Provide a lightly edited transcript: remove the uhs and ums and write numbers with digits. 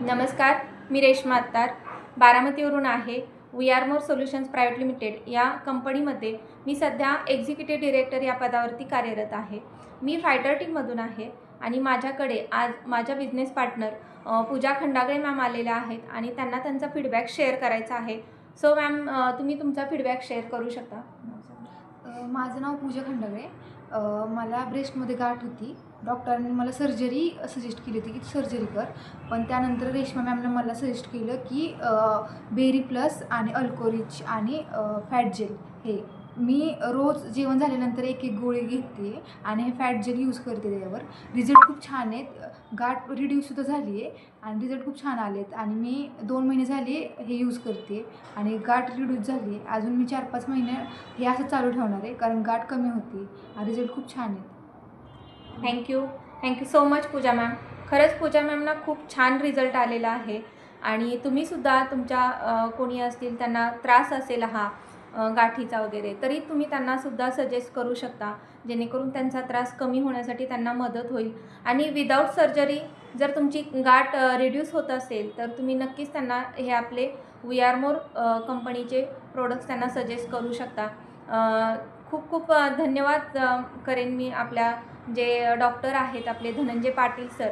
नमस्कार, मी रेश्मा अत्तार बारामतीवरून आहे. We are more solutions private limited या कंपनीमध्ये मी सध्या एक्झिक्युटिव्ह डिरेक्टर या पदावरती कार्यरत आहे. मी फायटर टीममधून आहे आणि माझ्याकडे आज माझ्या बिझनेस पार्टनर पूजा खंडागळे मॅम आलेल्या आहेत आणि त्यांना त्यांचा फीडबॅक शेअर करायचा आहे. सो मॅम, तुम्ही तुमचा फीडबॅक शेअर करू शकता. माझं नाव पूजा खंडागळे. मला ब्रेस्टमध्ये गाठ होती. डॉक्टरांनी मला सर्जरी सजेस्ट केली होती की सर्जरी कर. पण त्यानंतर रेश्मा मॅमने मला सजेस्ट केलं की बेरी प्लस आणि अल्कोरिच आणि फॅट जेल हे मी रोज जेवण झाल्यानंतर एक एक गोळी घेते आणि हे फॅट जेल यूज करते. त्याच्यावर रिझल्ट खूप छान आहेत. गाठ रिड्यूससुद्धा झाली आहे आणि रिझल्ट खूप छान आले आहेत आणि मी 2 महिने झाले हे यूज करते आणि गाठ रिड्यूस झाली आहे. अजून मी 4-5 महिने हे असं चालू ठेवणार आहे कारण गाठ कमी होती आणि रिझल्ट खूप छान आहेत. थँक्यू सो मच पूजा मॅम. खरंच पूजा मॅमना खूप छान रिझल्ट आलेला आहे आणि तुम्हीसुद्धा तुमच्या कोणी असतील त्यांना त्रास असेल हा गाठीचा वगैरे, तरी तुम्ही त्यांनासुद्धा सजेस्ट करू शकता, जेणेकरून त्यांचा त्रास कमी होण्यासाठी त्यांना मदत होईल. आणि विदाऊट सर्जरी जर तुमची गाठ रिड्यूस होत असेल तर तुम्ही नक्कीच त्यांना हे आपले वी आर मोर कंपनीचे प्रोडक्ट्स त्यांना सजेस्ट करू शकता. खूप खूप धन्यवाद करेन मी आपल्या जे डॉक्टर आहेत आपले धनंजय पाटील सर